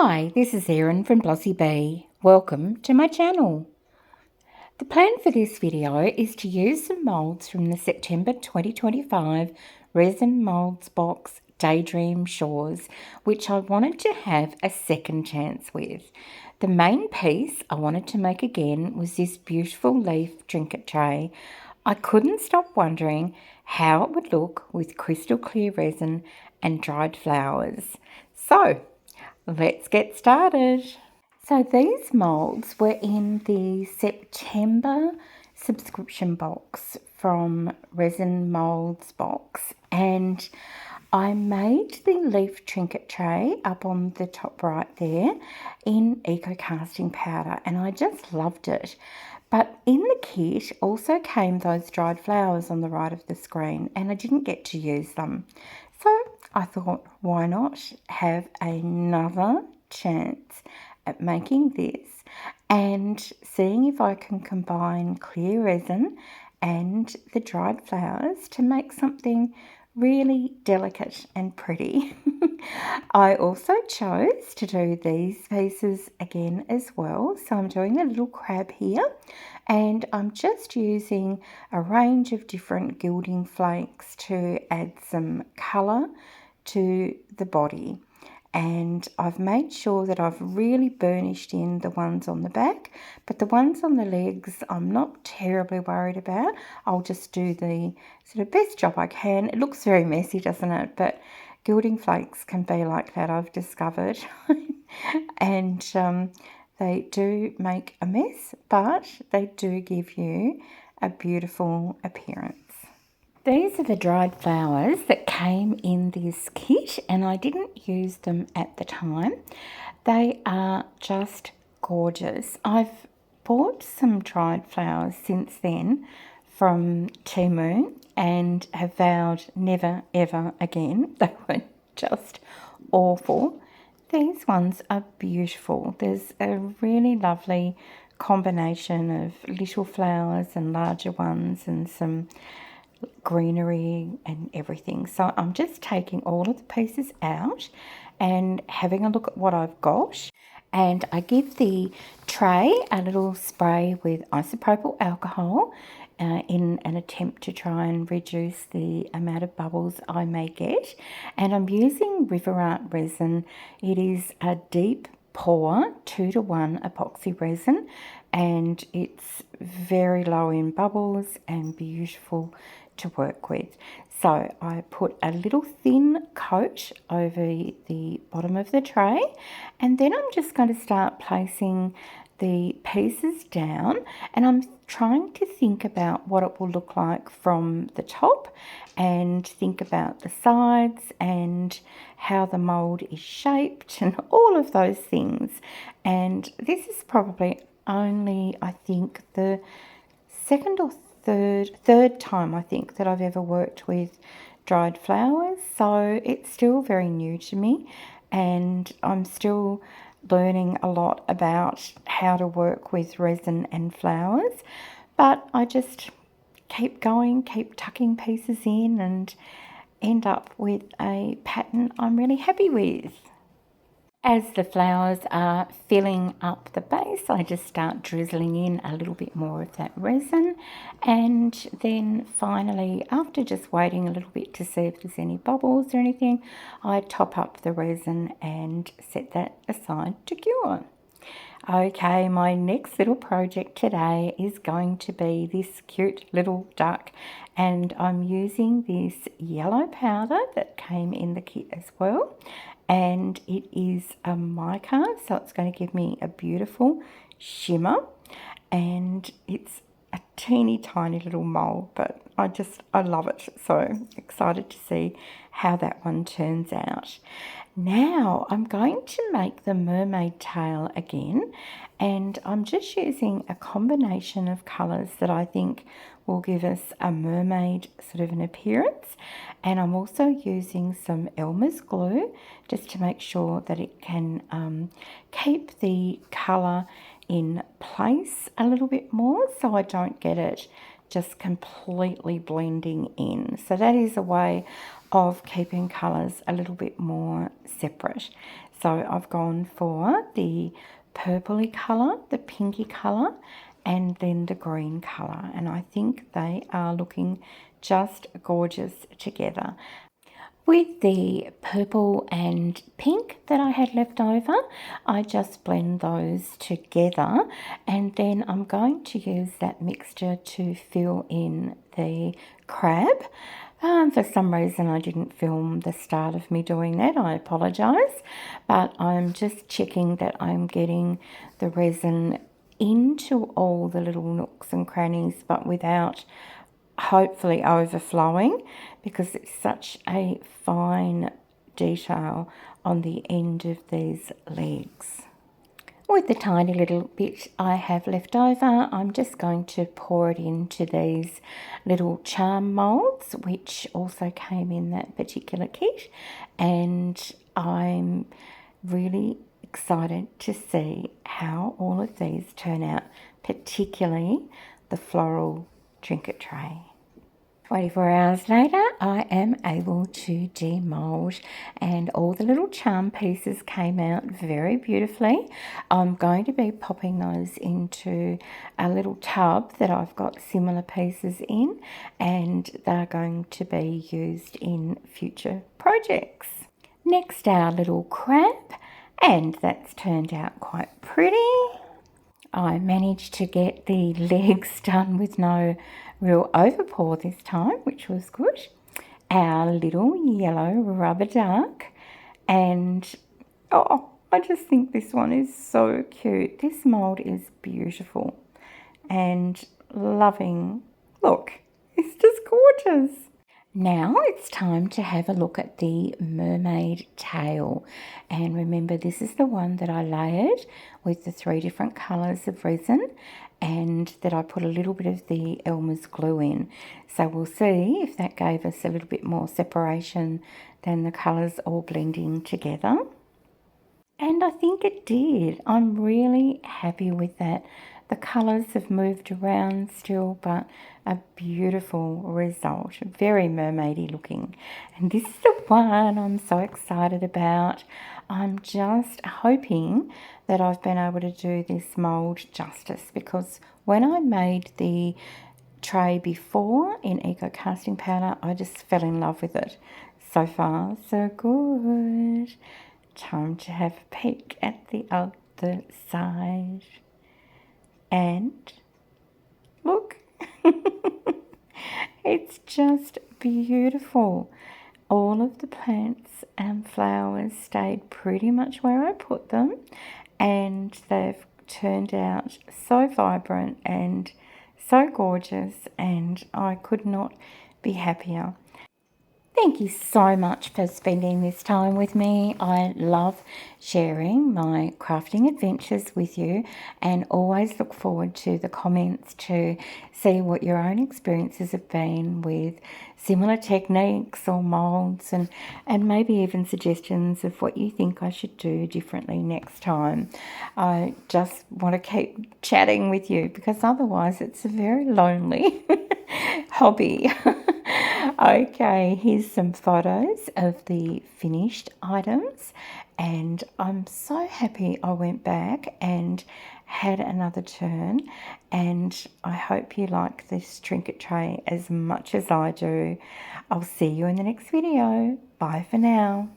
Hi, this is Erin from Blossy Bee. Welcome to my channel. The plan for this video is to use some moulds from the September 2025 Resin Moulds Box Daydream Shores, which I wanted to have a second chance with. The main piece I wanted to make again was this beautiful leaf trinket tray. I couldn't stop wondering how it would look with crystal clear resin and dried flowers. So, let's get started. So these moulds were in the September subscription box from Resin Moulds Box, and I made the leaf trinket tray up on the top right there in eco casting powder, and I just loved it. But in the kit also came those dried flowers on the right of the screen, and I didn't get to use them. So I thought, why not have another chance at making this and seeing if I can combine clear resin and the dried flowers to make something really delicate and pretty. I also chose to do these pieces again as well. So I'm doing a little crab here, and I'm just using a range of different gilding flakes to add some colour to the body. And I've made sure that I've really burnished in the ones on the back, but the ones on the legs I'm not terribly worried about. I'll just do the sort of best job I can. It looks very messy, doesn't it? But gilding flakes can be like that, I've discovered. And they do make a mess, but they do give you a beautiful appearance. These are the dried flowers that came in this kit, and I didn't use them at the time. They are just gorgeous. I've bought some dried flowers since then from Temu and have vowed never ever again. They were just awful. These ones are beautiful. There's a really lovely combination of little flowers and larger ones and some greenery and everything. So I'm just taking all of the pieces out and having a look at what I've got, and I give the tray a little spray with isopropyl alcohol in an attempt to try and reduce the amount of bubbles I may get. And I'm using River Art resin. It is a deep pour 2:1 epoxy resin, and it's very low in bubbles and beautiful to work with. So I put a little thin coat over the bottom of the tray, and then I'm just going to start placing the pieces down, and I'm trying to think about what it will look like from the top and think about the sides and how the mould is shaped and all of those things. And this is probably only, I think, the second or third time I think that I've ever worked with dried flowers, so it's still very new to me, and I'm still learning a lot about how to work with resin and flowers. But I just keep going, keep tucking pieces in, and end up with a pattern I'm really happy with. As the flowers are filling up the base, I just start drizzling in a little bit more of that resin, and then finally, after just waiting a little bit to see if there's any bubbles or anything, I top up the resin and set that aside to cure. Okay, my next little project today is going to be this cute little duck, and I'm using this yellow powder that came in the kit as well, and it is a mica, so it's going to give me a beautiful shimmer, and it's a teeny tiny little mold, but I love it. So excited to see how that one turns out. Now I'm going to make the mermaid tail again, and I'm just using a combination of colours that I think will give us a mermaid sort of an appearance, and I'm also using some Elmer's glue just to make sure that it can keep the colour in place a little bit more, so I don't get it just completely blending in. So that is a way of keeping colours a little bit more separate. So I've gone for the purpley colour, the pinky colour, and then the green colour, and I think they are looking just gorgeous together. With the purple and pink that I had left over, I just blend those together, and then I'm going to use that mixture to fill in the crab. For some reason I didn't film the start of me doing that, I apologise, but I'm just checking that I'm getting the resin into all the little nooks and crannies, but without hopefully overflowing, because it's such a fine detail on the end of these legs. With the tiny little bit I have left over, I'm just going to pour it into these little charm moulds, which also came in that particular kit, and I'm really excited to see how all of these turn out, particularly the floral trinket tray. 24 hours later, I am able to demould, and all the little charm pieces came out very beautifully. I'm going to be popping those into a little tub that I've got similar pieces in, and they're going to be used in future projects. Next, our little crab, and that's turned out quite pretty. I managed to get the legs done with no real overpour this time, which was good. Our little yellow rubber duck, and oh, I just think this one is so cute. This mould is beautiful and loving. Look, it's just gorgeous. Now it's time to have a look at the mermaid tail, and remember, this is the one that I layered with the 3 different colours of resin, and that I put a little bit of the Elmer's glue in. So we'll see if that gave us a little bit more separation than the colours all blending together. And I think it did. I'm really happy with that. The colours have moved around still, but a beautiful result. Very mermaidy looking. And this is the one I'm so excited about. I'm just hoping that I've been able to do this mould justice, because when I made the tray before in Eco Casting Powder, I just fell in love with it. So far, so good. Time to have a peek at the other side. And look, it's just beautiful. All of the plants and flowers stayed pretty much where I put them, and they've turned out so vibrant and so gorgeous, and I could not be happier. Thank you so much for spending this time with me. I love sharing my crafting adventures with you, and always look forward to the comments to see what your own experiences have been with similar techniques or moulds, and maybe even suggestions of what you think I should do differently next time. I just want to keep chatting with you, because otherwise it's a very lonely hobby. Okay, here's some photos of the finished items, and I'm so happy I went back and had another turn, and I hope you like this trinket tray as much as I do. I'll see you in the next video. Bye for now.